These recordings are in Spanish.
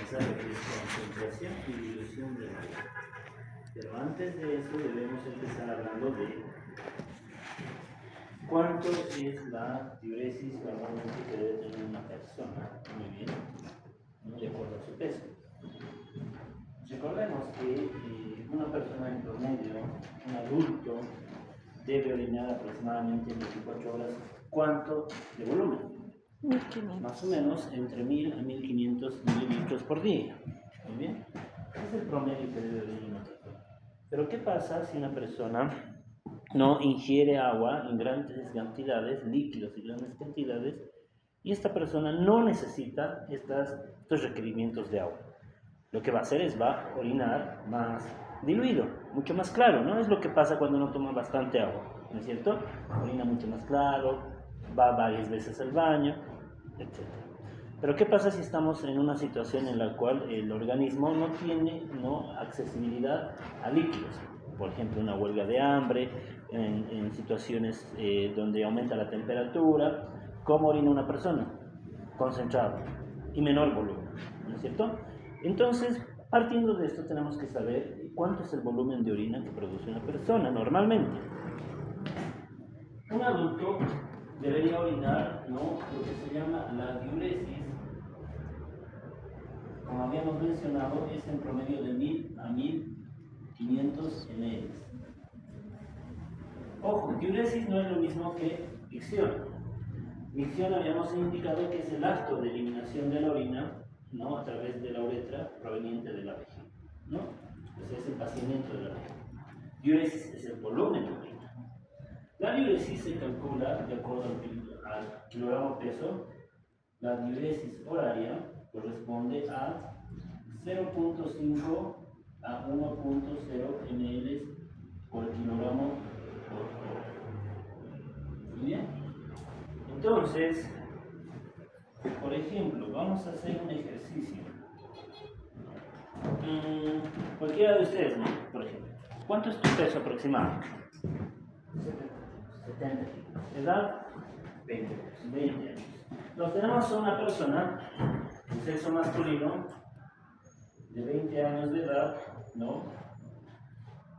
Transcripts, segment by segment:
comenzar lo que es concentración y dilución del agua. Pero antes de eso debemos empezar hablando de cuánto es la diuresis normalmente que debe tener una persona. Muy bien, de acuerdo a su peso. Recordemos que una persona en promedio, un adulto, debe orinar aproximadamente en 24 horas. ¿Cuánto de volumen? 1500. Más o menos entre 1000 a 1500 mililitros por día. Muy bien. Es el promedio que debe orinar una persona. Pero ¿qué pasa si una persona no ingiere agua en grandes cantidades, líquidos y grandes cantidades, y esta persona no necesita estos requerimientos de agua? Lo que va a hacer es va a orinar más diluido, mucho más claro, ¿no? Es lo que pasa cuando uno toma bastante agua, ¿no es cierto? Orina mucho más claro, va varias veces al baño, etc. Pero ¿qué pasa si estamos en una situación en la cual el organismo no tiene accesibilidad a líquidos? Por ejemplo, una huelga de hambre, en situaciones donde aumenta la temperatura. ¿Cómo orina una persona? Concentrado y menor volumen, ¿no es cierto? Entonces, partiendo de esto, tenemos que saber cuánto es el volumen de orina que produce una persona normalmente. Un adulto debería orinar, lo que se llama la diuresis, como habíamos mencionado, es en promedio de 1000 a 1500 ml. Ojo, diuresis no es lo mismo que micción. Micción habíamos indicado que es el acto de eliminación de la orina, a través de la uretra proveniente de la vejiga, Pues es el vaciamiento de la vejiga. Diuresis es el volumen de orina. La diuresis se calcula de acuerdo al kilogramo peso. La diuresis horaria corresponde a 0.5 a 1.0 ml por kilogramo por hora. Muy bien. Entonces, por ejemplo, vamos a hacer un ejercicio. Cualquiera de ustedes, por ejemplo. ¿Cuánto es tu peso aproximado? 70 kilos. ¿Edad? 20 años. Nos tenemos a una persona de sexo masculino de 20 años de edad,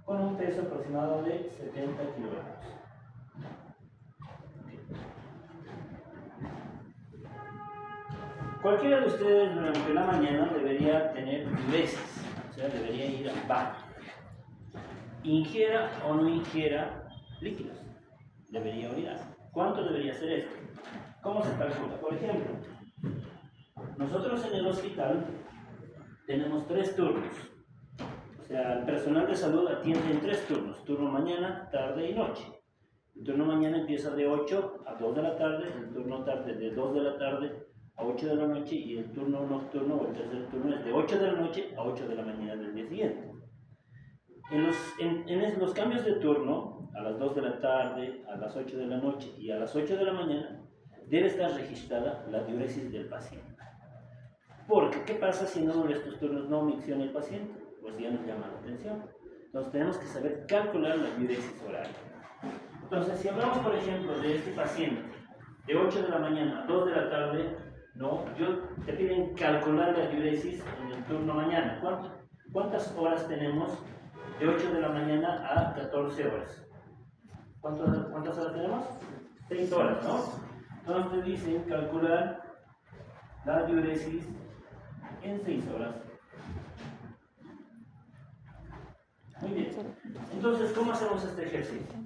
con un peso aproximado de 70 kilogramos. Cualquiera de ustedes durante la mañana debería tener diuresis, o sea, debería ir al baño. Ingiera o no ingiera líquidos, debería orinar. ¿Cuánto debería ser esto? ¿Cómo se calcula? Por ejemplo, nosotros en el hospital tenemos 3 turnos. O sea, el personal de salud atiende en 3 turnos: turno mañana, tarde y noche. El turno mañana empieza de 8 a 2 de la tarde, el turno tarde de 2 de la tarde a 8 de la noche, y el turno nocturno o el tercer turno es de 8 de la noche a 8 de la mañana del día siguiente. En los cambios de turno, a las 2 de la tarde, a las 8 de la noche y a las 8 de la mañana, debe estar registrada la diuresis del paciente. Porque, ¿qué pasa si en uno de estos turnos no micciona el paciente? Pues ya nos llama la atención. Entonces tenemos que saber calcular la diuresis horaria. Entonces, si hablamos, por ejemplo, de este paciente de 8 de la mañana a 2 de la tarde, te piden calcular la diuresis en el turno mañana. ¿Cuántas horas tenemos de 8 de la mañana a 14 horas? ¿Cuántas horas tenemos? 6 horas, Entonces te dicen calcular la diuresis en 6 horas. Muy bien. Entonces, ¿cómo hacemos este ejercicio?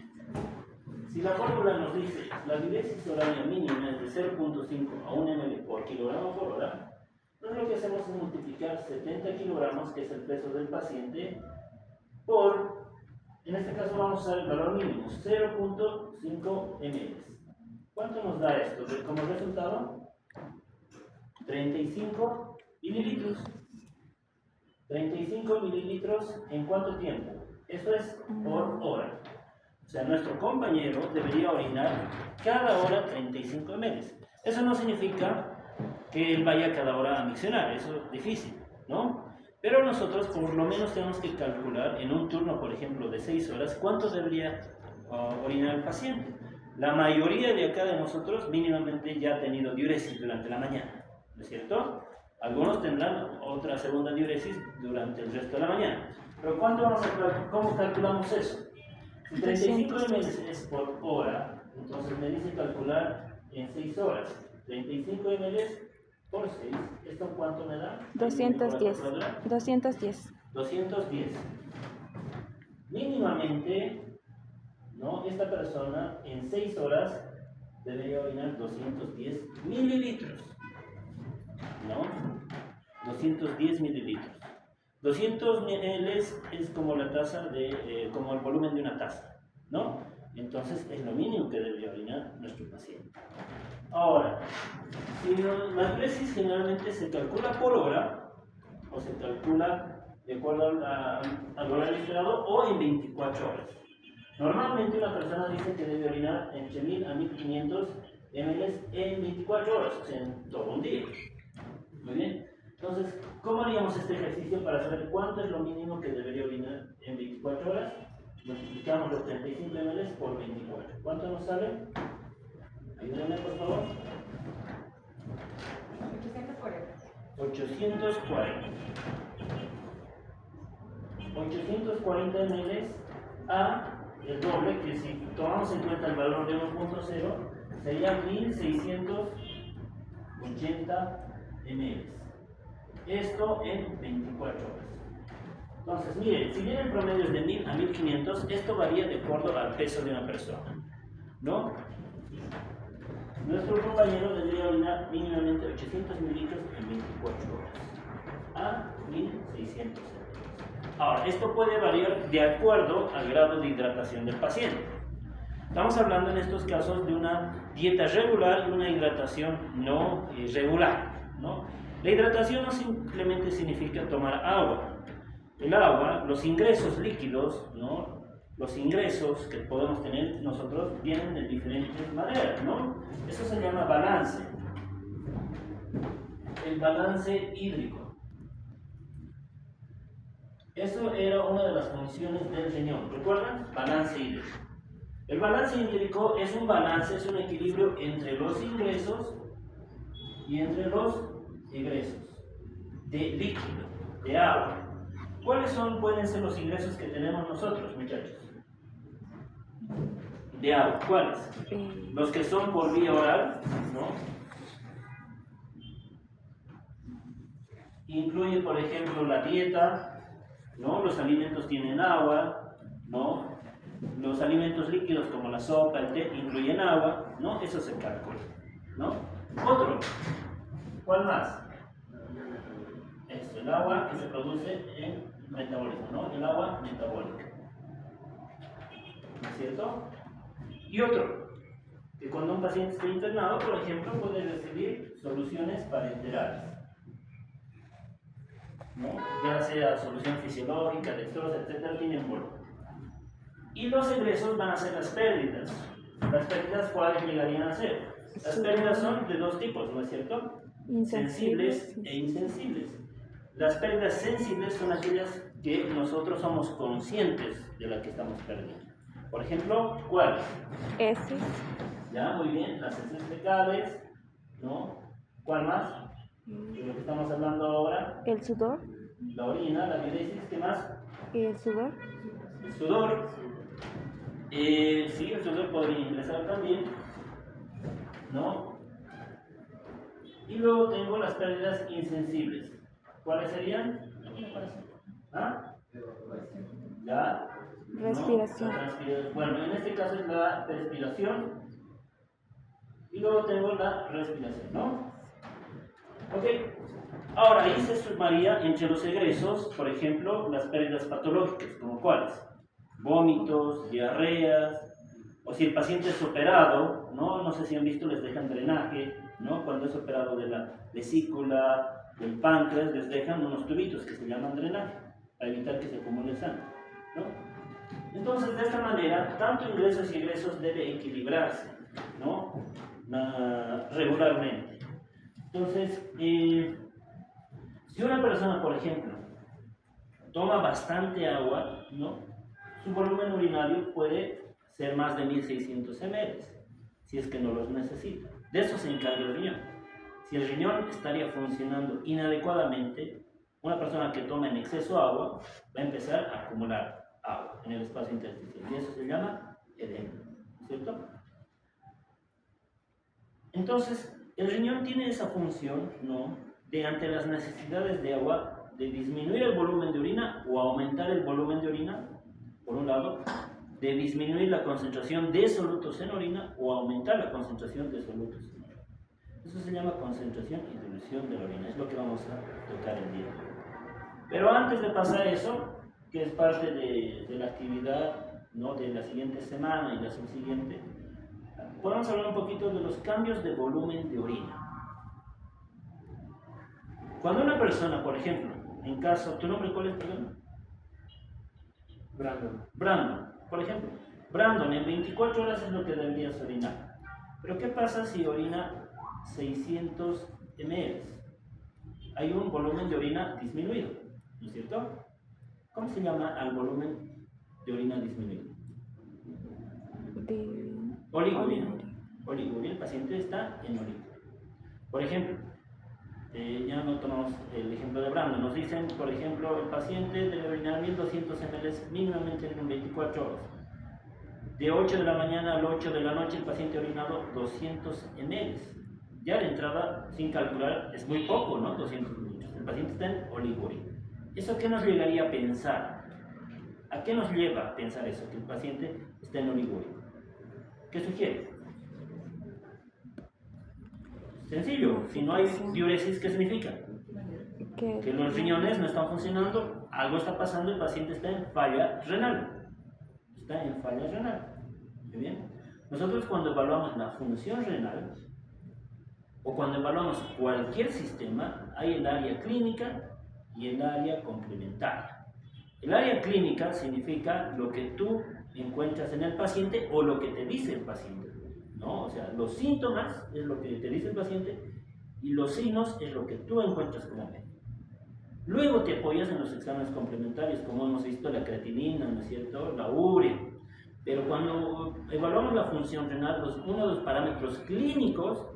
Si la fórmula nos dice la diuresis horaria mínima es de 0.5 a 1 ml por kilogramo por hora, entonces lo que hacemos es multiplicar 70 kilogramos, que es el peso del paciente, por, en este caso vamos a usar el valor mínimo, 0.5 ml. ¿Cuánto nos da esto? Como resultado, 35 mililitros. 35 mililitros, ¿en cuánto tiempo? Esto es por hora. O sea, nuestro compañero debería orinar cada hora 35 ml. Eso no significa que él vaya cada hora a miccionar, eso es difícil, Pero nosotros por lo menos tenemos que calcular en un turno, por ejemplo, de 6 horas, cuánto debería orinar el paciente. La mayoría de acá de nosotros mínimamente ya ha tenido diuresis durante la mañana, ¿no es cierto? Algunos tendrán otra segunda diuresis durante el resto de la mañana. Pero ¿cómo calculamos eso? Si 35 ml es por hora, entonces me dice calcular en 6 horas. 35 ml por 6, ¿esto cuánto me da? 210. 210. Mínimamente, ¿no? Esta persona en 6 horas debería orinar 210 mililitros, ¿no? 210 mililitros. 200 ml es como la taza como el volumen de una taza, ¿no? Entonces es lo mínimo que debería orinar nuestro paciente. Ahora, si la diuresis generalmente se calcula por hora, o se calcula de acuerdo al horario esperado, o en 24 horas. Normalmente una persona dice que debe orinar entre 1000 a 1500 ml en 24 horas, o sea, en todo un día. Muy bien. Entonces, ¿cómo haríamos este ejercicio para saber cuánto es lo mínimo que debería orinar en 24 horas? Multiplicamos los 35 ml por 24. ¿Cuánto nos sale? Ayúdenme, por favor. 840. 840 ml a el doble, que si tomamos en cuenta el valor de 1.0, sería 1680 ml. Esto en 24 horas. Entonces, miren, si bien el promedio es de 1000 a 1500, esto varía de acuerdo al peso de una persona, ¿no? Nuestro compañero debería orinar mínimamente 800 mililitros en 24 horas a 1600 ml. Ahora, esto puede variar de acuerdo al grado de hidratación del paciente. Estamos hablando en estos casos de una dieta regular y una hidratación no regular, ¿no? La hidratación no simplemente significa tomar agua. El agua, los ingresos líquidos, ¿no? Los ingresos que podemos tener nosotros vienen de diferentes maneras, ¿no? Eso se llama balance. El balance hídrico. Eso era una de las funciones del riñón. ¿Recuerdan? Balance hídrico. El balance hídrico es un balance, es un equilibrio entre los ingresos y entre los egresos de líquido, de agua. ¿Cuáles pueden ser los ingresos que tenemos nosotros, muchachos? De agua, ¿cuáles? Los que son por vía oral, ¿no? Incluye, por ejemplo, la dieta, ¿no? Los alimentos tienen agua, ¿no? Los alimentos líquidos como la sopa, el té, incluyen agua, ¿no? Eso se calcula, ¿no? Otro, ¿cuál más? El agua que se produce en metabolismo, ¿no? El agua metabólica. ¿No es cierto? Y otro, que cuando un paciente esté internado, por ejemplo, puede recibir soluciones parenterales, ¿no? Ya sea solución fisiológica, dextrosa, etc., tienen volumen. Y los egresos van a ser las pérdidas. ¿Las pérdidas cuáles llegarían a ser? Las pérdidas son de dos tipos, ¿no es cierto? Sensibles e insensibles. Las pérdidas sensibles son aquellas que nosotros somos conscientes de las que estamos perdiendo. Por ejemplo, ¿cuáles? Heces. Ya, muy bien, las heces fecales, ¿no? ¿Cuál más? De lo que estamos hablando ahora. El sudor. La orina, la diuresis, ¿qué más? El sudor. El sudor. Sí, el sudor podría ingresar también, ¿no? Y luego tengo las pérdidas insensibles. ¿Cuáles serían? ¿Ah? La respiración. ¿no? Bueno, en este caso es la respiración. Y luego tengo la respiración, ¿no? Ok. Ahora, ahí se sumaría entre los egresos, por ejemplo, las pérdidas patológicas, como cuáles: vómitos, diarreas, o si el paciente es operado, ¿no? No sé si han visto, les dejan drenaje, ¿no? Cuando es operado de la vesícula, del páncreas, les dejan unos tubitos que se llaman drenaje, para evitar que se acumule sangre, ¿no? Entonces, de esta manera, tanto ingresos y egresos debe equilibrarse, ¿no? Regularmente. Entonces, si una persona, por ejemplo, toma bastante agua, ¿no? Su volumen urinario puede ser más de 1600 ml, si es que no los necesita. De eso se encarga el riñón. si el riñón estaría funcionando inadecuadamente, una persona que toma en exceso agua va a empezar a acumular agua en el espacio intersticial y eso se llama edema, ¿cierto? Entonces, el riñón tiene esa función, ¿no?, de ante las necesidades de agua, de disminuir el volumen de orina o aumentar el volumen de orina, por un lado, de disminuir la concentración de solutos en orina o aumentar la concentración de solutos en orina. Eso se llama concentración y dilución de la orina, es lo que vamos a tocar el día de hoy. Pero antes de pasar eso, que es parte de la actividad, ¿no?, de la siguiente semana y la subsiguiente, podemos hablar un poquito de los cambios de volumen de orina. Cuando una persona, por ejemplo, en caso, ¿tu nombre cuál es, perdón? Brandon, por ejemplo. Brandon, en 24 horas es lo que deberías orinar. Pero ¿qué pasa si orina 600 ml? Hay un volumen de orina disminuido, ¿no es cierto? ¿Cómo se llama al volumen de orina disminuido? Oliguria. Oliguria, el paciente está en oliguria. Por ejemplo, ya no tomamos el ejemplo de Brandon, nos dicen, por ejemplo, el paciente debe orinar 1200 ml mínimamente en 24 horas. De 8 de la mañana a 8 de la noche el paciente ha orinado 200 ml. Ya de entrada, sin calcular, es muy poco, ¿no? 200 ml. El paciente está en oliguria. ¿Eso qué nos llegaría a pensar? ¿A qué nos lleva a pensar eso? Que el paciente está en oliguria. ¿Qué sugiere? Sencillo, si no hay diuresis, ¿qué significa? Que los riñones no están funcionando, algo está pasando, el paciente está en falla renal. Está en falla renal. ¿Muy bien? Nosotros cuando evaluamos la función renal, o cuando evaluamos cualquier sistema, hay el área clínica y el área complementaria. El área clínica significa lo que tú encuentras en el paciente o lo que te dice el paciente, ¿no? O sea, los síntomas es lo que te dice el paciente y los signos es lo que tú encuentras como médico. Luego te apoyas en los exámenes complementarios, como hemos visto la creatinina, ¿no es cierto?, la urea. Pero cuando evaluamos la función renal, uno de los parámetros clínicos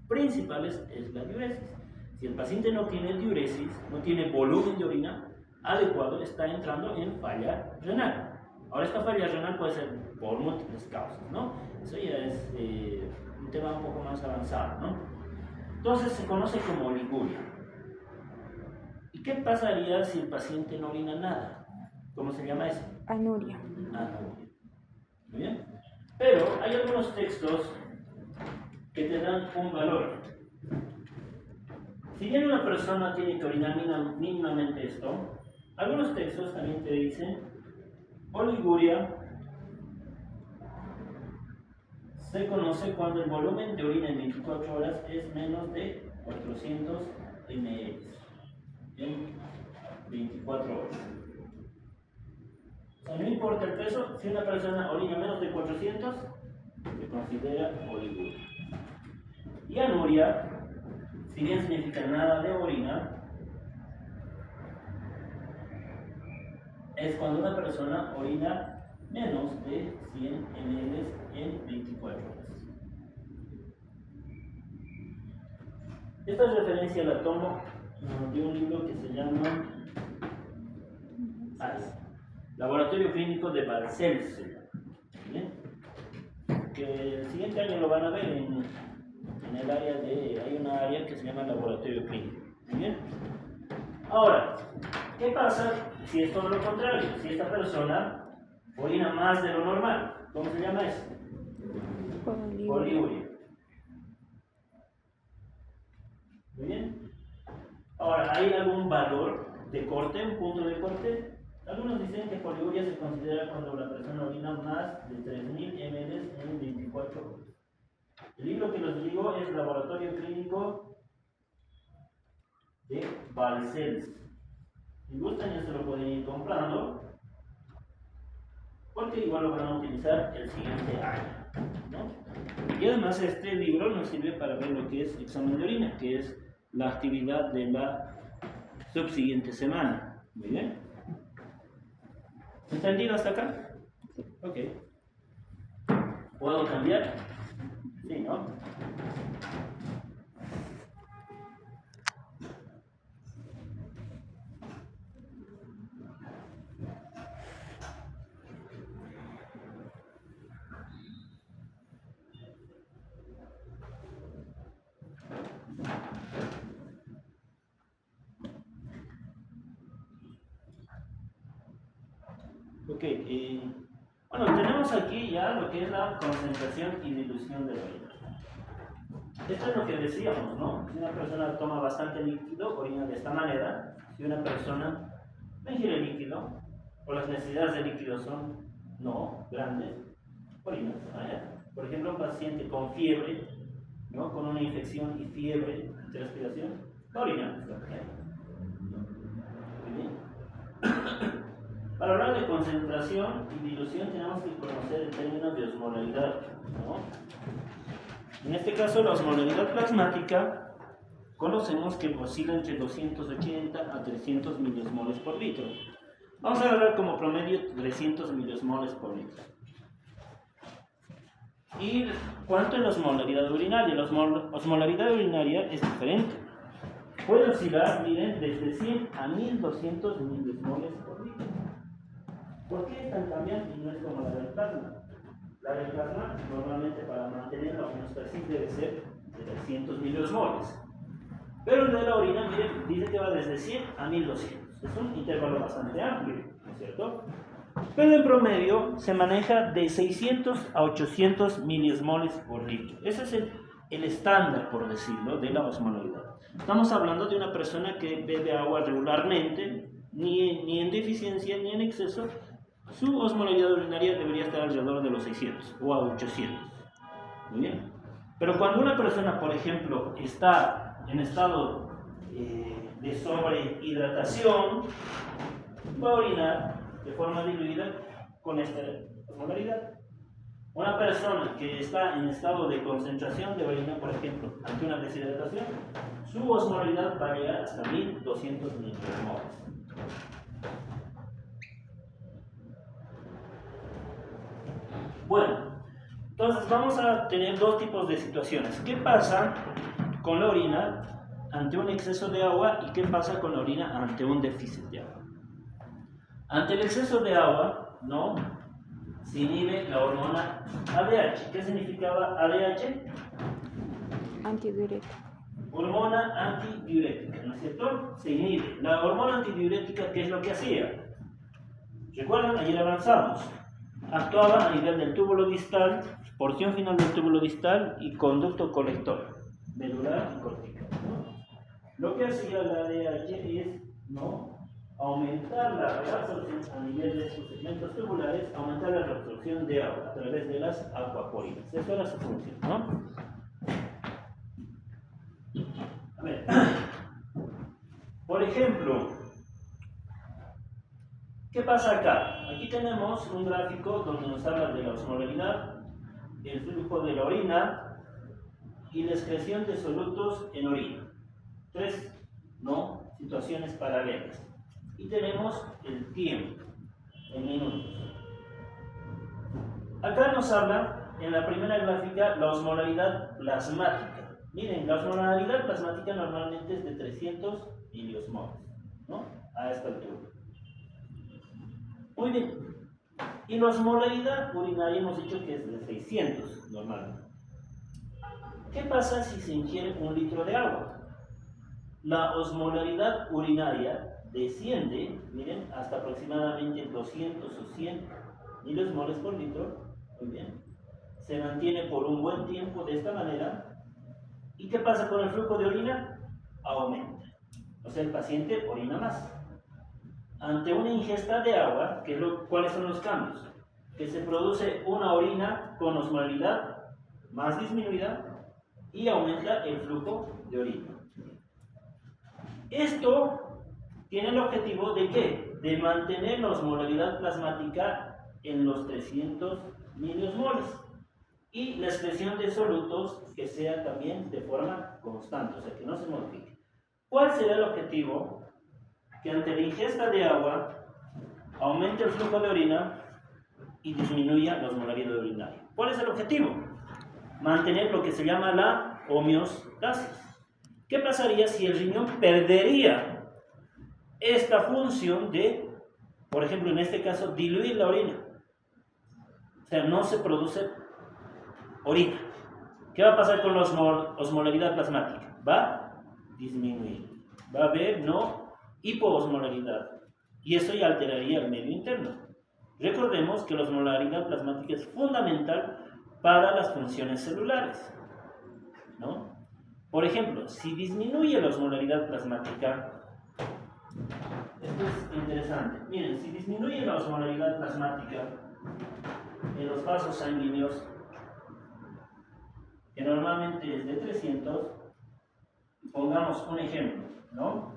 principales es la diuresis. Si el paciente no tiene diuresis, no tiene volumen de orina adecuado, está entrando en falla renal. Ahora, esta falla renal puede ser por múltiples causas, ¿no? Eso ya es un tema un poco más avanzado, ¿no? Entonces se conoce como oliguria. ¿Y qué pasaría si el paciente no orina nada? ¿Cómo se llama eso? Anuria. Anuria. Muy bien. Pero hay algunos textos que te dan un valor. Si bien una persona tiene que orinar mínimamente esto, algunos textos también te dicen oliguria se conoce cuando el volumen de orina en 24 horas es menos de 400 ml en 24 horas. O sea, no importa el peso, si una persona orina menos de 400, se considera oliguria. Y anuria, si bien significa nada de orina, es cuando una persona orina menos de 100 ml en 24 horas. Esta referencia la tomo de un libro que se llama Laboratorio Clínico de Balcells, ¿bien? Que el siguiente año lo van a ver en el área de... hay una área que se llama Laboratorio Clínico. ¿Bien? Ahora, ¿qué pasa si es todo lo contrario? Si esta persona orina más de lo normal. ¿Cómo se llama eso? Oliguria. Muy bien. Ahora, ¿hay algún valor de corte, un punto de corte? Algunos dicen que oliguria se considera cuando la persona orina más de 3000 ml en 24 horas. El libro que les digo es Laboratorio Clínico de Balcells. Si gustan, ya se lo pueden ir comprando, porque igual lo van a utilizar el siguiente año, ¿no? Y además este libro nos sirve para ver lo que es examen de orina, que es la actividad de la subsiguiente semana. Muy bien. ¿Entendido hasta acá? Ok. ¿Puedo cambiar? Sí, ¿no? Ok, bueno, tenemos aquí ya lo que es la concentración y dilución de la orina. Esto es lo que decíamos, ¿no? Si una persona toma bastante líquido, orina de esta manera. Si una persona no ingiere líquido, o las necesidades de líquido son no grandes, orina de esta manera. Por ejemplo, un paciente con fiebre, ¿no? Con una infección y fiebre de respiración, va a orinar de esta manera. Muy bien. Para hablar de concentración y dilución tenemos que conocer el término de osmolaridad, ¿no? En este caso, la osmolaridad plasmática conocemos que oscila entre 280 a 300 miliosmoles por litro. Vamos a agarrar como promedio 300 miliosmoles por litro. ¿Y cuánto es la osmolaridad urinaria? La osmolaridad urinaria es diferente. Puede oscilar, miren, desde 100 a 1200 miliosmoles por litro. ¿Por qué es tan cambiante y no es como la del plasma? La del plasma, normalmente para mantener la homeostasis debe ser de 300 miliosmoles. Pero el de la orina, miren, dice que va desde 100 a 1200. Es un intervalo bastante amplio, ¿no es cierto? Pero en promedio se maneja de 600 a 800 miliosmoles por litro. Ese es el estándar, por decirlo, de la osmolaridad. Estamos hablando de una persona que bebe agua regularmente, ni en deficiencia ni en exceso. Su osmolaridad urinaria debería estar alrededor de los 600 o a 800. Muy bien. Pero cuando una persona, por ejemplo, está en estado de sobrehidratación, va a orinar de forma diluida con esta osmolaridad. Una persona que está en estado de concentración de orina, por ejemplo, ante una deshidratación, su osmolaridad va a llegar hasta 1200 milimoles. Bueno, entonces vamos a tener dos tipos de situaciones. ¿Qué pasa con la orina ante un exceso de agua y qué pasa con la orina ante un déficit de agua? Ante el exceso de agua, ¿no? Se inhibe la hormona ADH. ¿Qué significaba ADH? Antidiurético. Hormona antidiurética, ¿no es cierto? Se inhibe. La hormona antidiurética, ¿qué es lo que hacía? ¿Recuerdan? Ayer avanzamos. Actuaba a nivel del túbulo distal, porción final del túbulo distal y conducto colector, medular y cortical, ¿no? Lo que hacía la ADH es, ¿no?, aumentar la reabsorción a nivel de sus segmentos tubulares, aumentar la reabsorción de agua a través de las acuaporinas. Esa era su función, ¿no? A ver, por ejemplo, ¿qué pasa acá? Aquí tenemos un gráfico donde nos habla de la osmolaridad, el flujo de la orina y la excreción de solutos en orina. Tres, ¿no?, situaciones paralelas. Y tenemos el tiempo en minutos. Acá nos habla en la primera gráfica la osmolaridad plasmática. Miren, la osmolaridad plasmática normalmente es de 300 miliosmoles, ¿no?, a esta altura. Muy bien. Y la osmolaridad urinaria hemos dicho que es de 600 normalmente. ¿Qué pasa si se ingiere 1 litro de agua? La osmolaridad urinaria desciende, miren, hasta aproximadamente 200 o 100 milosmoles por litro. Muy bien. Se mantiene por un buen tiempo de esta manera. ¿Y qué pasa con el flujo de orina? Aumenta. O sea, el paciente orina más. Ante una ingesta de agua, ¿cuáles son los cambios? Que se produce una orina con osmolaridad más disminuida y aumenta el flujo de orina. Esto tiene el objetivo de ¿qué? De mantener la osmolaridad plasmática en los 300 miliosmoles y la excreción de solutos que sea también de forma constante, o sea, que no se modifique. ¿Cuál será el objetivo? Que ante la ingesta de agua aumente el flujo de orina y disminuya la osmolaridad urinaria. ¿Cuál es el objetivo? Mantener lo que se llama la homeostasis. ¿Qué pasaría si el riñón perdería esta función de, por ejemplo, en este caso, diluir la orina? O sea, no se produce orina. ¿Qué va a pasar con la osmolaridad plasmática? Va a disminuir. Va a haber hipoosmolaridad. Y eso ya alteraría el medio interno. Recordemos que la osmolaridad plasmática es fundamental para las funciones celulares, ¿no? Por ejemplo, si disminuye la osmolaridad plasmática, esto es interesante. Miren, si disminuye la osmolaridad plasmática en los vasos sanguíneos, que normalmente es de 300, pongamos un ejemplo, ¿no?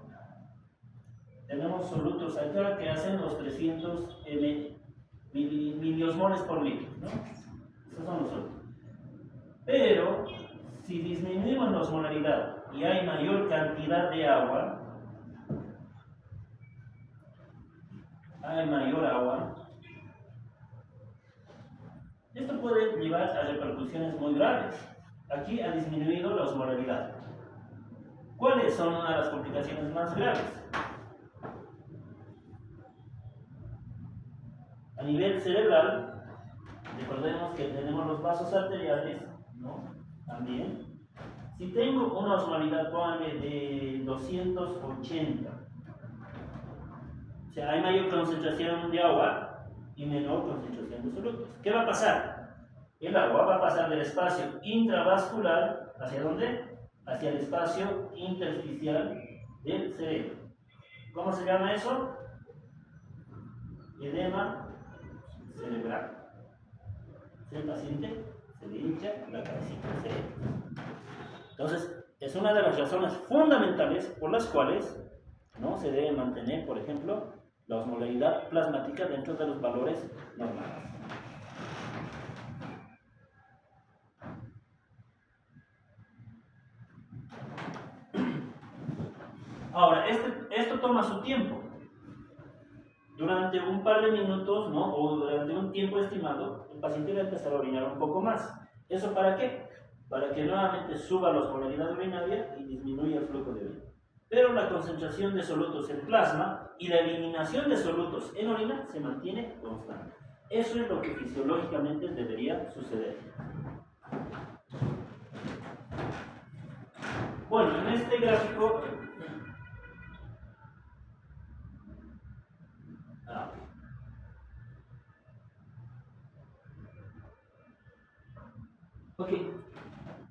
Tenemos solutos acá que hacen los 300 miliosmoles por litro, ¿no? Esos son los solutos. Pero, si disminuimos la osmolaridad y hay mayor cantidad de agua, esto puede llevar a repercusiones muy graves. Aquí ha disminuido la osmolaridad. ¿Cuáles son una de las complicaciones más graves? A nivel cerebral, recordemos que tenemos los vasos arteriales, ¿no? También. Si tengo una osmolaridad, póngale, de 280, o sea, hay mayor concentración de agua y menor concentración de solutos. ¿Qué va a pasar? El agua va a pasar del espacio intravascular, ¿hacia dónde? Hacia el espacio intersticial del cerebro. ¿Cómo se llama eso? Edema cerebral. El paciente se le hincha la cabecita del cerebro. Entonces, es una de las razones fundamentales por las cuales no se debe mantener, por ejemplo, la osmolaridad plasmática dentro de los valores normales. Ahora, esto toma su tiempo. Durante un par de minutos, ¿no? O durante un tiempo estimado, el paciente va a empezar a orinar un poco más. ¿Eso para qué? Para que nuevamente suba la osmolaridad urinaria y disminuya el flujo de orina. Pero la concentración de solutos en plasma y la eliminación de solutos en orina se mantiene constante. Eso es lo que fisiológicamente debería suceder. Bueno, en este gráfico... Ok,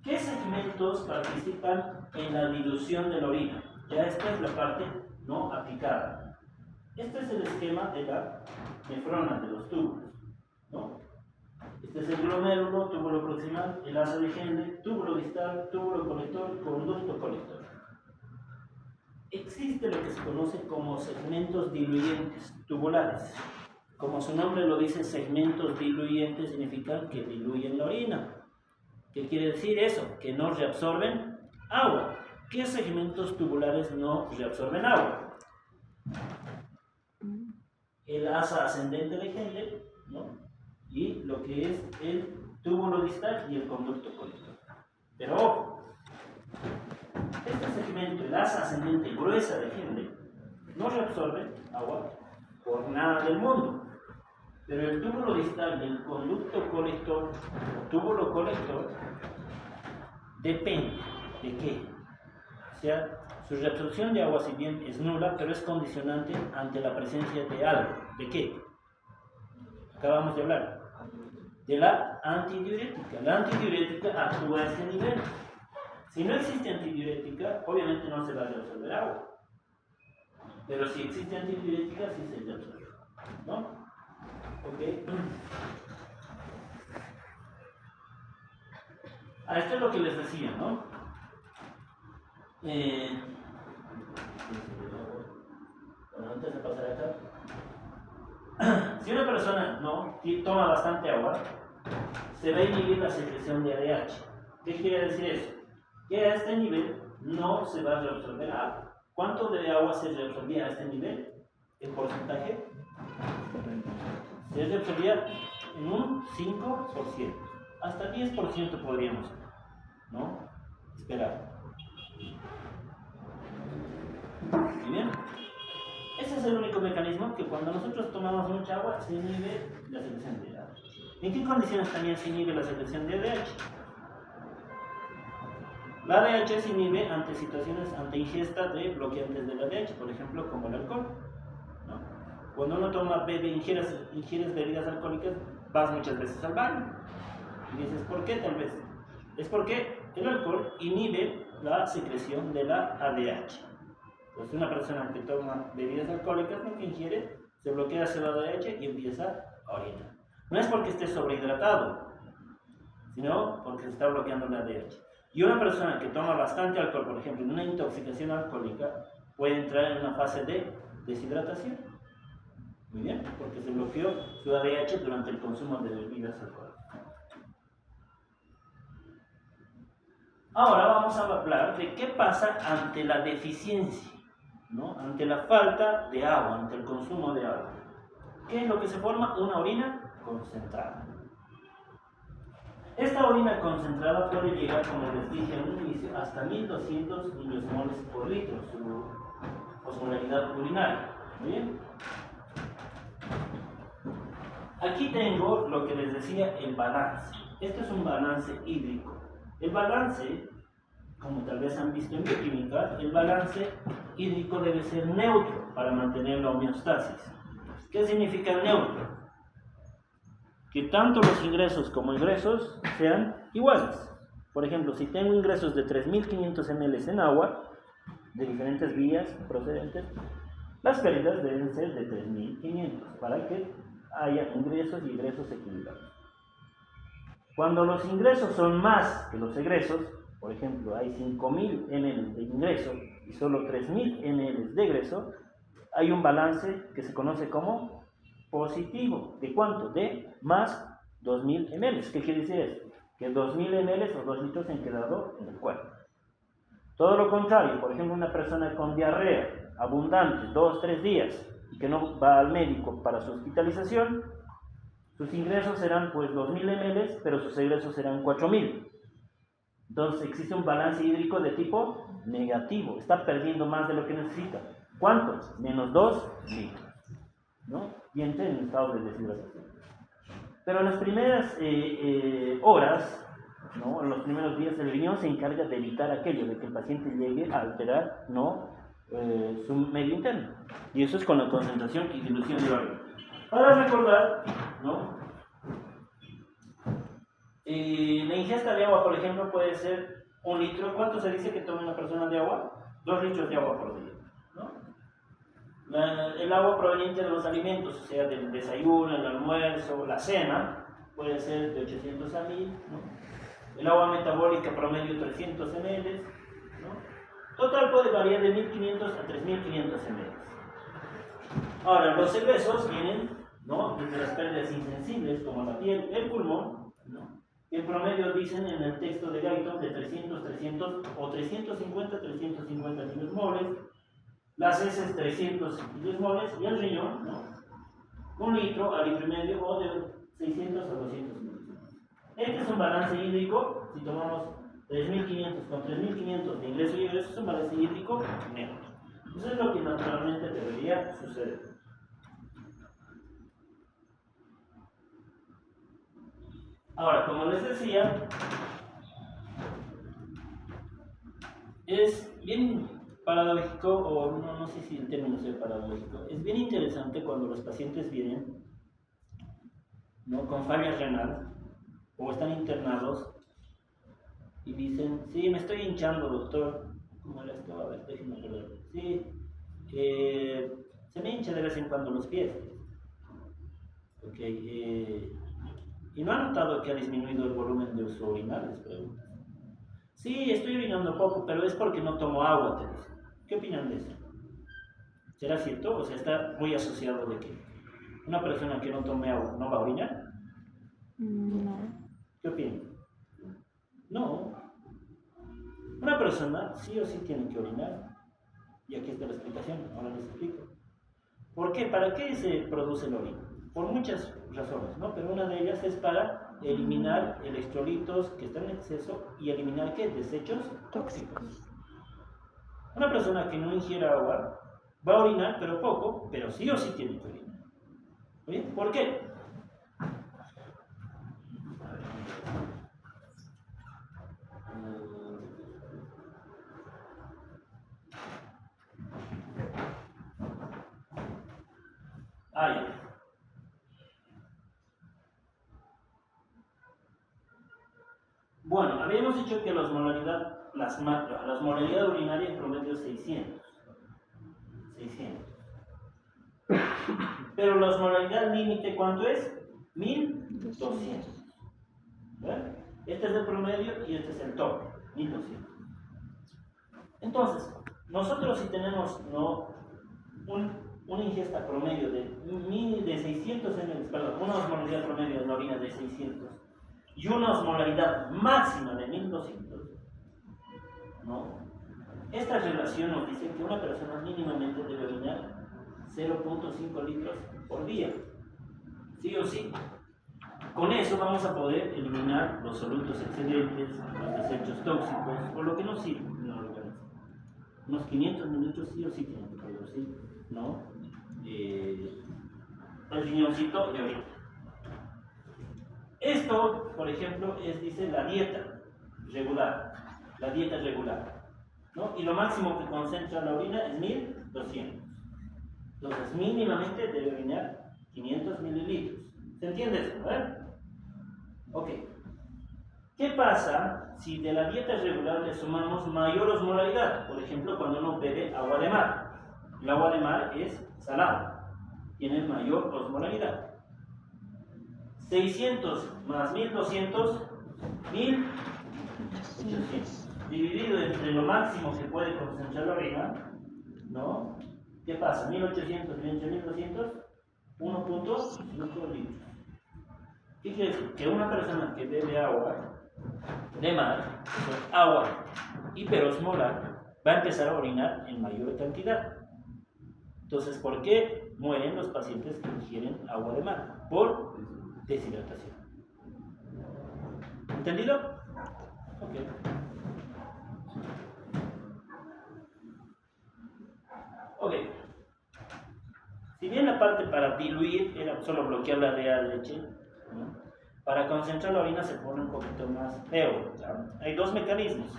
¿qué segmentos participan en la dilución de la orina? Ya esta es la parte no aplicada. Este es el esquema de la nefrona, de los túbulos, ¿no? Este es el glomérulo, túbulo proximal, el asa de Henle, túbulo distal, túbulo colector, conducto colector. Existe lo que se conoce como segmentos diluyentes tubulares. Como su nombre lo dice, segmentos diluyentes significan que diluyen la orina. ¿Qué quiere decir eso? Que no reabsorben agua. ¿Qué segmentos tubulares no reabsorben agua? El asa ascendente de Henle, ¿no? Y lo que es el túbulo distal y el conducto colector. Pero ojo, este segmento, el asa ascendente gruesa de Henle, no reabsorbe agua por nada del mundo. Pero el túbulo distal y el conducto colector, o túbulo colector, depende de qué. O sea, su reabsorción de agua, si bien es nula, pero es condicionante ante la presencia de algo. ¿De qué? Acabamos de hablar. De la antidiurética. La antidiurética actúa a este nivel. Si no existe antidiurética, obviamente no se va a reabsorber agua. Pero si existe antidiurética, sí se reabsorbe, ¿no? Ok. Esto es lo que les decía, ¿no? Bueno, antes de pasar acá. Si una persona no toma bastante agua, se va a inhibir la secreción de ADH. ¿Qué quiere decir eso? Que a este nivel no se va a reabsorber agua. ¿Cuánto de agua se reabsorbía a este nivel? ¿El porcentaje? Se reabsorbía en un 5%. Hasta 10% podríamos, ¿no? Esperar. ¿Y bien? Ese es el único mecanismo que cuando nosotros tomamos mucha agua se inhibe la secreción de ADH. ¿En qué condiciones también se inhibe la secreción de ADH? La ADH se inhibe ante situaciones, ante ingesta de bloqueantes del ADH, por ejemplo, como el alcohol, ¿no? Cuando uno ingieres bebidas alcohólicas, vas muchas veces al baño. Y dices, ¿por qué tal vez? Es porque el alcohol inhibe la secreción de la ADH. Entonces una persona que toma bebidas alcohólicas, lo que ingiere, se bloquea ese ADH y empieza a orinar. No es porque esté sobrehidratado, sino porque se está bloqueando la ADH. Y una persona que toma bastante alcohol, por ejemplo, en una intoxicación alcohólica, puede entrar en una fase de deshidratación. Muy bien, porque se bloqueó su ADH durante el consumo de bebidas alcohólicas. Ahora vamos a hablar de qué pasa ante la deficiencia, ¿no? Ante la falta de agua, ante el consumo de agua. ¿Qué es lo que se forma? Una orina concentrada. Esta orina concentrada puede llegar, como les dije al inicio, hasta 1200 milimoles por litro, su osmolaridad urinaria. ¿Bien? Aquí tengo lo que les decía, el balance. Esto es un balance hídrico. El balance, como tal vez han visto en bioquímica, el balance hídrico debe ser neutro para mantener la homeostasis. ¿Qué significa neutro? Que tanto los ingresos como egresos sean iguales. Por ejemplo, si tengo ingresos de 3.500 ml en agua, de diferentes vías procedentes, las pérdidas deben ser de 3.500 para que haya ingresos y egresos equilibrados. Cuando los ingresos son más que los egresos, por ejemplo, hay 5.000 ml de ingreso y solo 3.000 ml de egreso, hay un balance que se conoce como positivo. ¿De cuánto? De más 2.000 ml. ¿Qué quiere decir eso? Que 2.000 ml o 2 litros han quedado en el cuerpo. Todo lo contrario, por ejemplo, una persona con diarrea abundante 2-3 días y que no va al médico para su hospitalización, sus ingresos serán pues 2.000 ml, pero sus egresos serán 4.000. Entonces existe un balance hídrico de tipo negativo, está perdiendo más de lo que necesita. ¿Cuánto? Menos 2 litros, ¿no? Y entra en estado de deshidratación. Pero en las primeras horas, ¿no? En los primeros días, el riñón se encarga de evitar aquello, de que el paciente llegue a alterar, ¿no? Su medio interno. Y eso es con la concentración y dilución de orina. Para recordar, ¿no? La ingesta de agua, por ejemplo, puede ser 1 litro. ¿Cuánto se dice que toma una persona de agua? 2 litros de agua por día, ¿no? El agua proveniente de los alimentos, o sea, del desayuno, el almuerzo, la cena, puede ser de 800 a 1000, ¿no? El agua metabólica promedio 300 ml, ¿no? Total puede variar de 1500 a 3500 ml. Ahora, los egresos vienen, ¿no? Desde las pérdidas insensibles, como la piel, el pulmón, ¿no? En promedio dicen en el texto de Guyton de 300 o 350 milimoles, las heces 300 milimoles y el riñón, ¿no? 1 litro a litro y medio o de 600 a 200 milimoles. Este es un balance hídrico. Si tomamos 3.500 con 3.500 de ingreso y egreso, es un balance hídrico neutro. Eso es lo que naturalmente debería suceder. Ahora, como les decía, es bien paradójico, o no sé si el término sea paradójico, es bien interesante cuando los pacientes vienen, ¿no? Con falla renal o están internados y dicen, sí, me estoy hinchando, doctor. ¿Cómo era esto? A ver, déjenme acordar. Sí, se me hincha de vez en cuando los pies. Okay, ¿y no ha notado que ha disminuido el volumen de su orinar? Les pregunto. Sí, estoy orinando poco, pero es porque no tomo agua, te dicen. ¿Qué opinan de eso? ¿Será cierto? O sea, está muy asociado de que una persona que no tome agua no va a orinar. No. ¿Qué opinan? No. Una persona sí o sí tiene que orinar. Y aquí está la explicación, ahora les explico. ¿Por qué? ¿Para qué se produce el orina? Por muchas razones, ¿no? Pero una de ellas es para eliminar electrolitos que están en exceso y eliminar, ¿qué? Desechos tóxicos. Una persona que no ingiera agua va a orinar, pero poco, pero sí o sí tiene que orinar. ¿Bien? ¿Por qué? Ya. Bueno, habíamos dicho que las molaridad urinaria en promedio es 600. Pero la osmolaridad límite, ¿cuánto es? 1200. ¿Ven? Este es el promedio y este es el tope, 1200. Entonces, nosotros si tenemos una ingesta promedio de 600 ml, perdón, una osmolaridad promedio de la orina de 600 y una osmolaridad máxima de 1200, ¿no? Esta relación nos dice que una persona mínimamente debe orinar 0.5 litros por día, sí o sí. Con eso vamos a poder eliminar los solutos excedentes, los desechos tóxicos o lo que no sirve en el organismo. Unos 500 minutos sí o sí tienen que producir, ¿no? El riñoncito de orina. Esto, por ejemplo, dice la dieta regular, ¿no? Y lo máximo que concentra la orina es 1200. Entonces, mínimamente debe orinar 500 mililitros. ¿Se entiende eso, verdad? Ok. ¿Qué pasa si de la dieta regular le sumamos mayor osmolaridad? Por ejemplo, cuando uno bebe agua de mar. El agua de mar es salada, tiene mayor osmolaridad. 600 más 1200, 1800. Dividido entre lo máximo que puede concentrar la orina, ¿no? ¿Qué pasa? 1800 entre 1200, 1.5 litros. ¿Qué quiere decir? Que una persona que bebe agua de mar, agua hiperosmolar, va a empezar a orinar en mayor cantidad. Entonces, ¿por qué mueren los pacientes que ingieren agua de mar? Por deshidratación. ¿Entendido? Ok. Ok. Si bien la parte para diluir era solo bloquear la rea de leche, ¿no? Para concentrar la orina se pone un poquito más feo, ¿no? Hay dos mecanismos.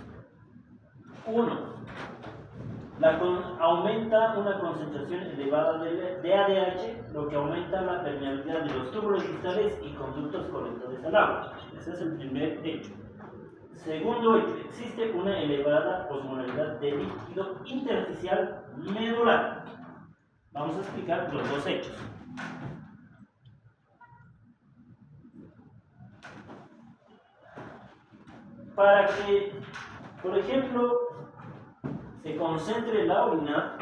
Uno, aumenta una concentración elevada de ADH, lo que aumenta la permeabilidad de los túbulos distales y conductos colectores al agua. Ese es el primer hecho. Segundo hecho, existe una elevada osmolaridad de líquido intersticial medular. Vamos a explicar los dos hechos. Para que, por ejemplo, se concentre la orina,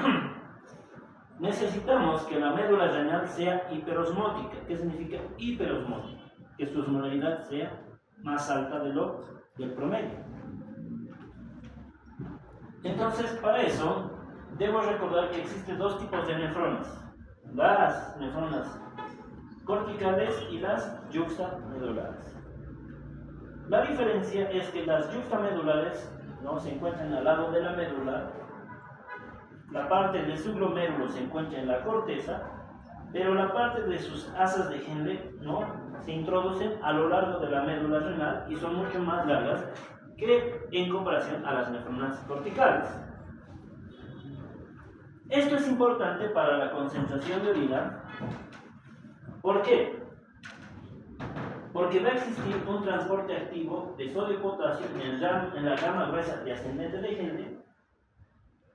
necesitamos que la médula renal sea hiperosmótica. ¿Qué significa hiperosmótica? Que su osmolaridad sea más alta del promedio. Entonces, para eso, debo recordar que existen dos tipos de nefronas. Las nefronas corticales y las yuxtamedulares. La diferencia es que las yuxtamedulares no se encuentran al lado de la médula, la parte del subglomérulo se encuentra en la corteza, pero la parte de sus asas de Henle no se introducen a lo largo de la médula renal y son mucho más largas que en comparación a las nefronas corticales. Esto es importante para la concentración de orina. ¿Por qué? Porque va a existir un transporte activo de sodio y potasio en la rama gruesa de ascendente de Henle.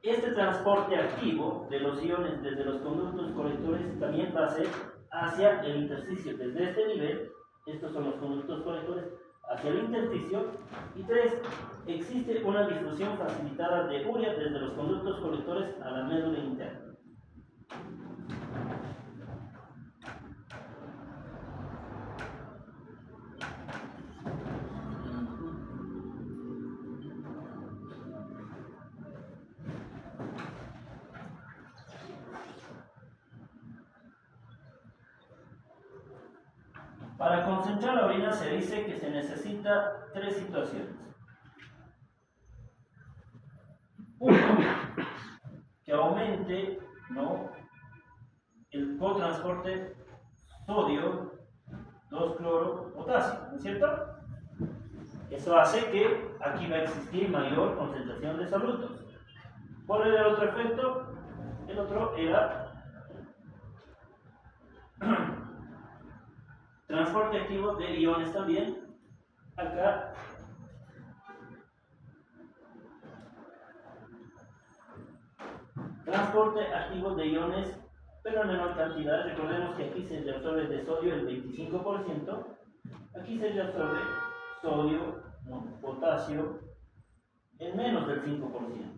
Este transporte activo de los iones desde los conductos colectores también va a ser hacia el intersticio. Desde este nivel, estos son los conductos colectores, hacia el intersticio. Y 3, existe una difusión facilitada de urea desde los conductos colectores a la médula interna. Para concentrar la orina se dice que se necesita 3 situaciones. Uno, que aumente, ¿no?, el cotransporte sodio 2-cloro-potasio, ¿no es cierto? Eso hace que aquí va a existir mayor concentración de solutos. ¿Cuál era el otro efecto? El otro era Transporte activo de iones también. Acá transporte activo de iones, pero en menor cantidad. Recordemos que aquí se reabsorbe de sodio el 25%, aquí se reabsorbe sodio, potasio, en menos del 5%.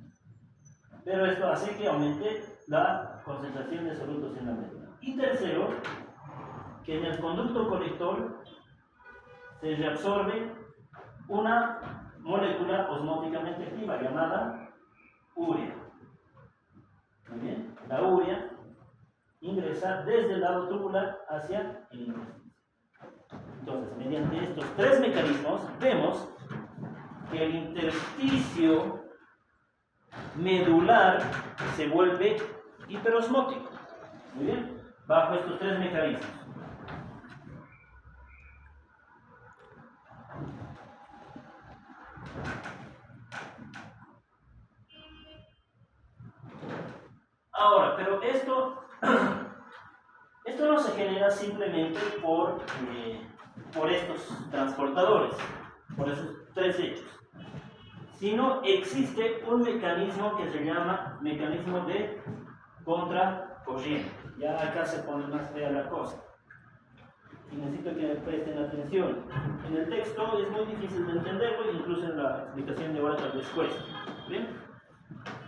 Pero esto hace que aumente la concentración de solutos en la médula. Y tercero, que en el conducto colector se reabsorbe una molécula osmóticamente activa llamada urea. Muy bien, la urea ingresa desde el lado tubular hacia el intestino. Entonces, mediante estos tres mecanismos, vemos que el intersticio medular se vuelve hiperosmótico. Muy bien, bajo estos tres mecanismos. Ahora, pero esto no se genera simplemente por estos transportadores, por esos tres hechos, sino existe un mecanismo que se llama mecanismo de contracorriente. Ya acá se pone más fea la cosa. Y necesito que me presten atención. En el texto es muy difícil de entenderlo, incluso en la explicación de ahora tal vez cuesta. ¿Bien?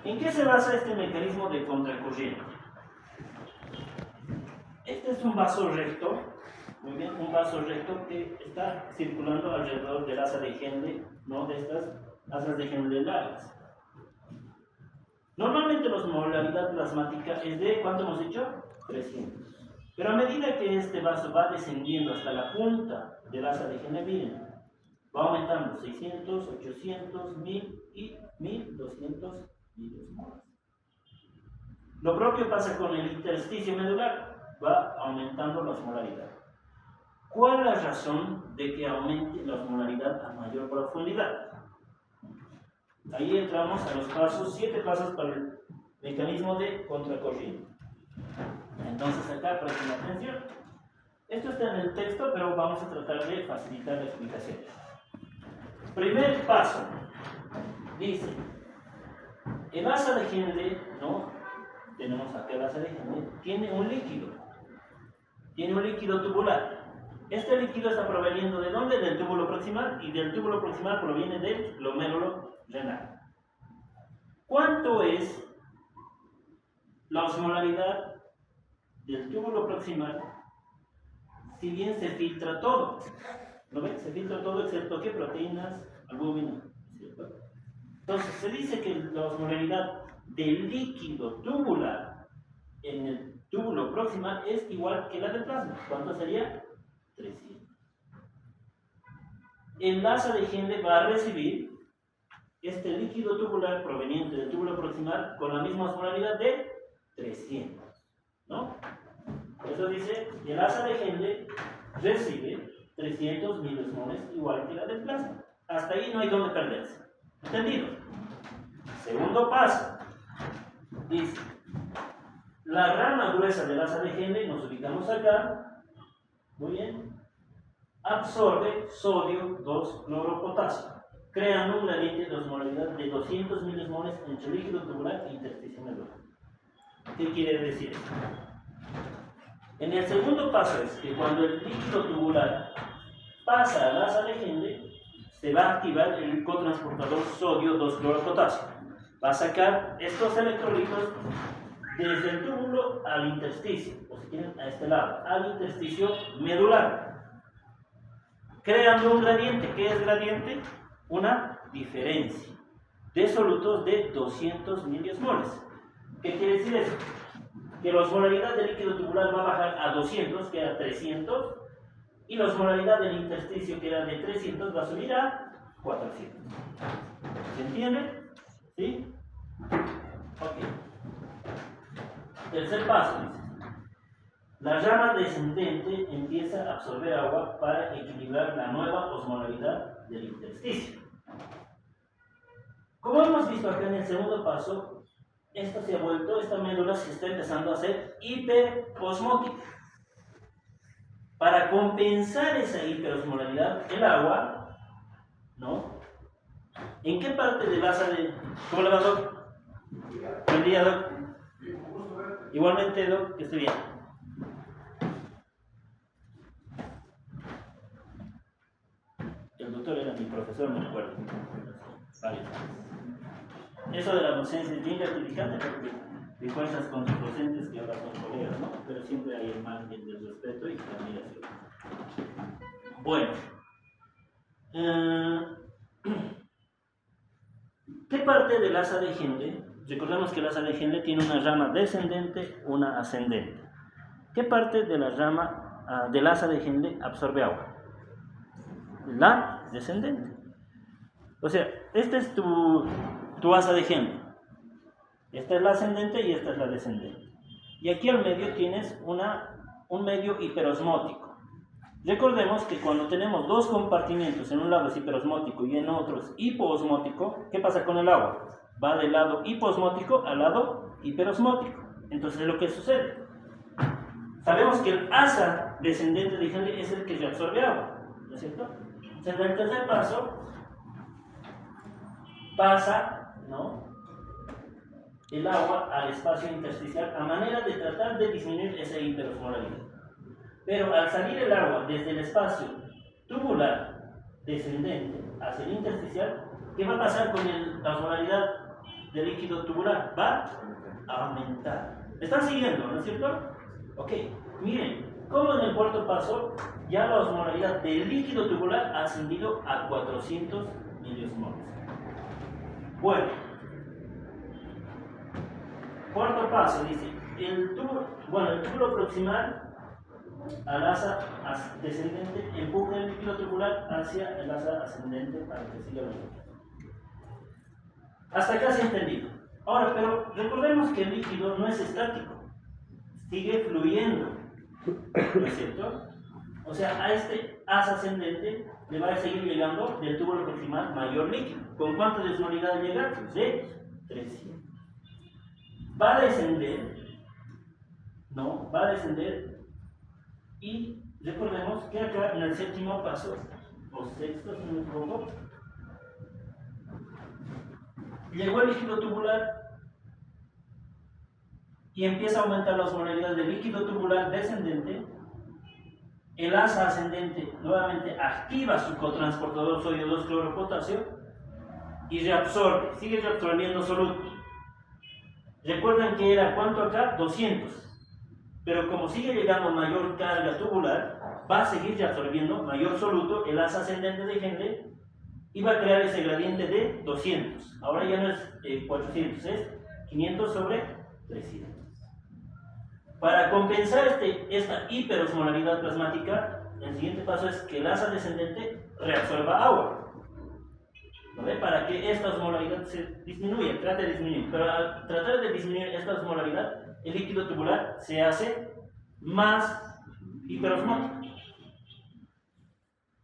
¿En qué se basa este mecanismo de contracorriente? Este es un vaso recto, muy bien, un vaso recto que está circulando alrededor del asa de Henle, ¿no? De estas asas de Henle largas. Normalmente la osmolaridad plasmática es de, ¿cuánto hemos dicho? 300. Pero a medida que este vaso va descendiendo hasta la punta del asa de Henle, miren, va aumentando 600, 800, 1000 y 1200 milimolas. Lo propio pasa con el intersticio medular, va aumentando la osmolaridad. ¿Cuál es la razón de que aumente la osmolaridad a mayor profundidad? Ahí entramos a los pasos, 7 pasos para el mecanismo de contracorriente. Entonces acá presten atención. Esto está en el texto, pero vamos a tratar de facilitar la explicación. Primer paso, dice, el asa de Henle, ¿no? Tenemos acá el asa de Henle, tiene un líquido tubular. Este líquido está proveniendo ¿de dónde? Del túbulo proximal, y del túbulo proximal proviene del glomérulo renal. ¿Cuánto es la osmolaridad del túbulo proximal si bien se filtra todo? ¿Lo ven? Se filtra todo excepto ¿qué? Proteínas, albúmina, ¿cierto? Entonces se dice que la osmolaridad del líquido tubular en el túbulo proximal es igual que la del plasma. ¿Cuánto sería? 300. El asa de Henle va a recibir este líquido tubular proveniente del túbulo proximal con la misma osmolaridad de 300, ¿no? Por eso dice que el asa de Henle recibe 300 milismoles igual que la del plasma. Hasta ahí no hay donde perderse. ¿Entendido? Segundo paso. Dice, la rama gruesa del asa de Henle, nos ubicamos acá, muy bien, absorbe sodio 2-cloropotasio, creando un gradiente de osmolaridad de 200 milismoles entre líquido tubular e intersticio medular. ¿Qué quiere decir esto? En el segundo paso es que cuando el líquido tubular pasa al asa de Henle, se va a activar el cotransportador sodio 2-cloropotasio. Va a sacar estos electrolitos desde el túbulo al intersticio, o si quieren a este lado, al intersticio medular, creando un gradiente. ¿Qué es gradiente? Una diferencia de solutos de 200 milismoles. ¿Qué quiere decir eso? Que la osmolaridad del líquido tubular va a bajar a 200, que era 300, y la osmolaridad del intersticio, que era de 300, va a subir a 400. ¿Se entiende? ¿Sí? Ok. Tercer paso, dice. La rama descendente empieza a absorber agua para equilibrar la nueva osmolaridad del intersticio. Como hemos visto acá en el segundo paso, esta médula se está empezando a hacer hiperosmótica. Para compensar esa hiperosmolaridad, el agua, ¿no? ¿En qué parte del asa de... ¿Cómo le va, Doc? Buen día, Doc. Igualmente, Doc, que esté bien. El doctor era mi profesor, me recuerdo. Varios años. Eso de la docencia es bien gratificante porque te encuentras con tus docentes que ahora son colegas, ¿no? Pero siempre hay el margen del respeto y la admiración. Bueno. ¿Qué parte del asa de Henle? Recordemos que el asa de Henle tiene una rama descendente, una ascendente. ¿Qué parte de la rama del asa de Henle absorbe agua? La descendente. O sea, esta es tu asa de Henle. Esta es la ascendente y esta es la descendente. Y aquí al medio tienes un medio hiperosmótico. Recordemos que cuando tenemos dos compartimientos, en un lado es hiperosmótico y en otro es hipoosmótico, ¿qué pasa con el agua? Va del lado hipoosmótico al lado hiperosmótico. Entonces, lo que sucede, sabemos que el asa descendente de Henle es el que reabsorbe agua, ¿no es cierto? Entonces, en el tercer paso pasa, ¿no?, el agua al espacio intersticial a manera de tratar de disminuir esa hiperosmolaridad. Pero al salir el agua desde el espacio tubular descendente hacia el intersticial, ¿qué va a pasar con la osmolaridad del líquido tubular? Va a aumentar. ¿Me están siguiendo, no es cierto? Ok, miren, como en el cuarto paso ya la osmolaridad del líquido tubular ha ascendido a 400 miliosmoles. Bueno, cuarto paso, dice, el túbulo proximal al asa descendente empuja el líquido tubular hacia el asa ascendente para que siga la ruta. Hasta acá se ha entendido. Ahora, pero recordemos que el líquido no es estático, sigue fluyendo, ¿no es cierto? O sea, a este asa ascendente le va a seguir llegando del túbulo proximal mayor líquido. ¿Con cuánto de osmolaridad llega? De 300. Va a descender, ¿no? Va a descender. Y recordemos que acá en el séptimo paso, o sexto, si no me equivoco, llegó el líquido tubular y empieza a aumentar la osmolaridad del líquido tubular descendente. El asa ascendente nuevamente activa su cotransportador sodio 2-cloropotasio y reabsorbe, sigue reabsorbiendo soluto. Recuerden que era ¿cuánto acá? 200. Pero como sigue llegando mayor carga tubular, va a seguir reabsorbiendo mayor soluto, el asa ascendente de Henle, y va a crear ese gradiente de 200. Ahora ya no es 400, es 500 sobre 300. Para compensar esta hiperosmolaridad plasmática, el siguiente paso es que el asa descendente reabsorba agua, ¿no ve? Para que esta osmolaridad se disminuya, trate de disminuir. Pero al tratar de disminuir esta osmolaridad, el líquido tubular se hace más hiperosmótico.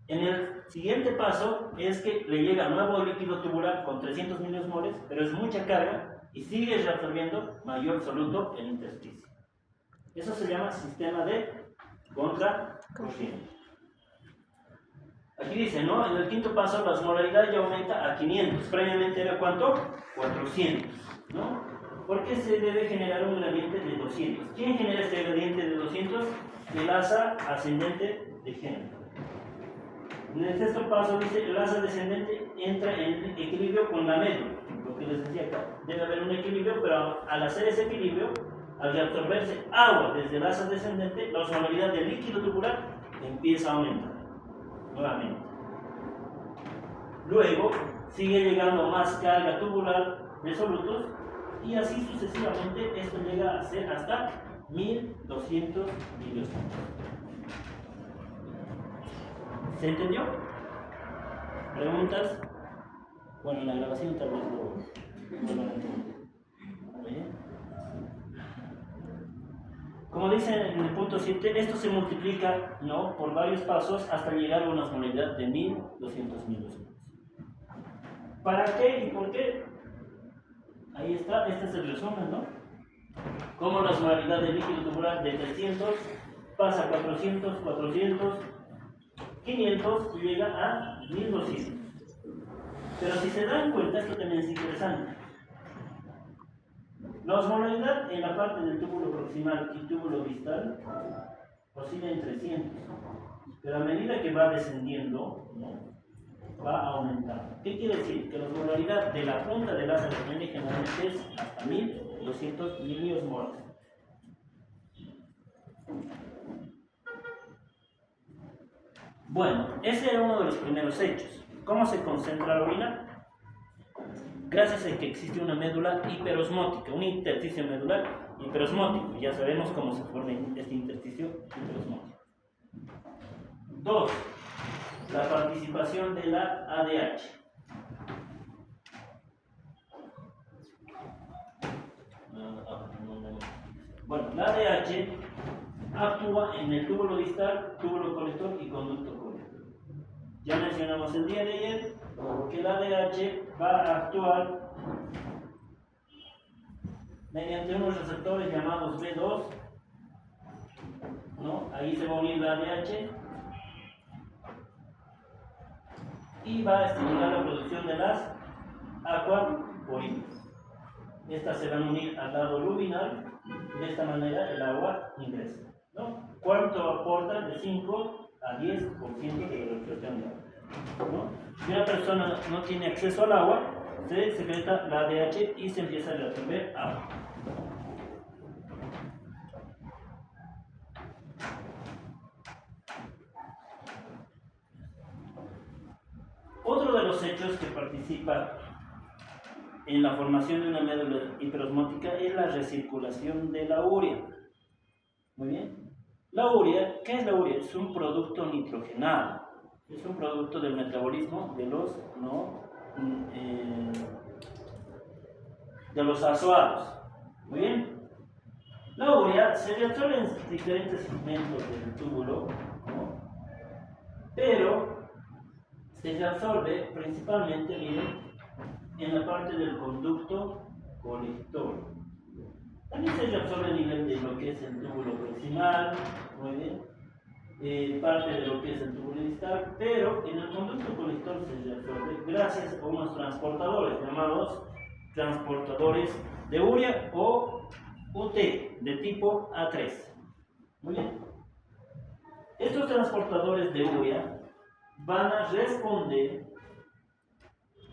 En el siguiente paso es que le llega nuevo líquido tubular con 300 miliosmoles, pero es mucha carga y sigue reabsorbiendo mayor soluto en el intersticio. Eso se llama sistema de contracorriente. Aquí dice, ¿no? En el quinto paso la osmolaridad ya aumenta a 500. Previamente era ¿cuánto? 400, ¿no? ¿Por qué se debe generar un gradiente de 200? ¿Quién genera este gradiente de 200? El asa ascendente de Henle. En el sexto paso dice, el asa descendente entra en equilibrio con la médula. Lo que les decía acá, debe haber un equilibrio, pero al hacer ese equilibrio, al reabsorberse agua desde el asa descendente, la osmolaridad del líquido tubular empieza a aumentar nuevamente. Luego sigue llegando más carga tubular de solutos y así sucesivamente. Esto llega a ser hasta 1200 miliosmoles. ¿Se entendió? ¿Preguntas? Bueno, en la grabación tal vez lo van a entender. Como dice en el punto 7, esto se multiplica, ¿no?, por varios pasos hasta llegar a una osmolaridad de 1200 miliosmoles. ¿Para qué y por qué? Ahí está, este es el resumen, ¿no? Como la osmolaridad del líquido tubular de 300 pasa 400, 400, 500 y llega a 1200. Pero si se dan cuenta, esto también es interesante. La osmolaridad en la parte del túbulo proximal y túbulo distal oscila en 300. Pero a medida que va descendiendo, ¿no?, va aumentando. ¿Qué quiere decir? Que la osmolaridad de la punta del asa de Mendel generalmente es hasta 1200 miliosmoles. Bueno, ese era uno de los primeros hechos. ¿Cómo se concentra la orina? Gracias a que existe una médula hiperosmótica, un intersticio medular hiperosmótico. Ya sabemos cómo se forma este intersticio hiperosmótico. 2. La participación de la ADH. Bueno, la ADH actúa en el túbulo distal, túbulo colector y conducto colector. Ya mencionamos el día de ayer que la ADH va a actuar mediante unos receptores llamados B2, ¿no? Ahí se va a unir la ADH y va a estimular la producción de las aquaporinas. Estas se van a unir al lado luminal, de esta manera el agua ingresa, ¿no? ¿Cuánto aporta? De 5 a 10% de la reflexión de agua, ¿no? Si una persona no tiene acceso al agua, se secreta la ADH y se empieza a absorber agua. Otro de los hechos que participa en la formación de una médula hiperosmótica es la recirculación de la urea. Muy bien. La urea, ¿qué es la urea? Es un producto nitrogenado. Es un producto del metabolismo de los, de los azoados. Muy bien. La urea se reabsorbe en diferentes segmentos del túbulo, ¿no?, pero se reabsorbe principalmente, miren, en la parte del conducto colector. También se reabsorbe a nivel de lo que es el túbulo proximal, muy bien, parte de lo que es el túbulo distal, pero en el conducto colector se reabsorbe gracias a unos transportadores llamados transportadores de urea o UT de tipo A3. Muy bien. Estos transportadores de urea van a responder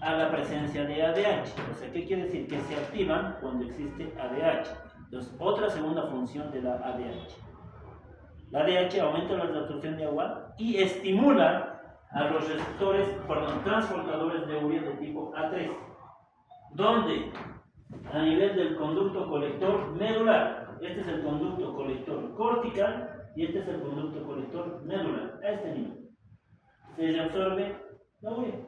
a la presencia de ADH. O sea, ¿qué quiere decir? Que se activan cuando existe ADH. Entonces, otra segunda función de la ADH. La ADH aumenta la absorción de agua y estimula a los transportadores de urea de tipo A3, donde a nivel del conducto colector medular, este es el conducto colector cortical y este es el conducto colector medular, a este nivel, se reabsorbe la urea.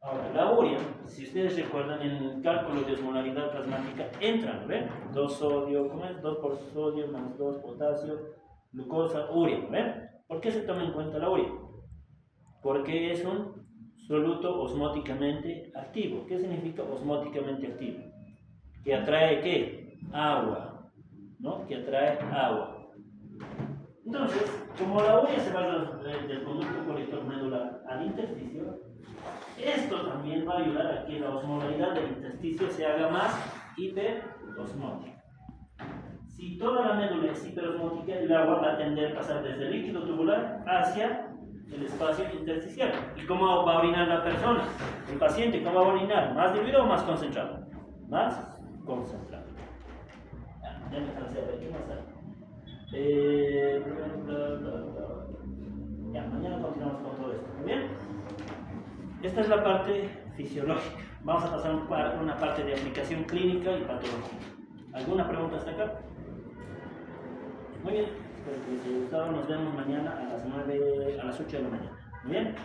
Ahora, la urea, si ustedes recuerdan, en el cálculo de osmolaridad plasmática entran, ¿ven? 2 sodio, ¿cómo es? 2 por sodio más 2 potasio, glucosa, urea, ¿ven? ¿Por qué se toma en cuenta la urea? Porque es un soluto osmóticamente activo. ¿Qué significa osmóticamente activo? Que atrae ¿qué? Agua, ¿no? Que atrae agua. Entonces, como la urea se va del conducto colector medular al intersticio, esto también va a ayudar a que la osmolaridad del intersticio se haga más hiperosmótica. Si toda la médula es hiperosmótica, el agua va a tender a pasar desde el líquido tubular hacia el espacio intersticial. ¿Y cómo va a orinar la persona? El paciente, ¿cómo va a orinar? ¿Más diluido o más concentrado? Más concentrado. Ya me cansé, a ver, ¿qué más hay? Ya, mañana continuamos con todo esto. ¿Muy bien? Esta es la parte fisiológica. Vamos a pasar a una parte de aplicación clínica y patológica. ¿Alguna pregunta hasta acá? Muy bien. Espero que les haya gustado. Nos vemos mañana a las 8 de la mañana. ¿Muy bien?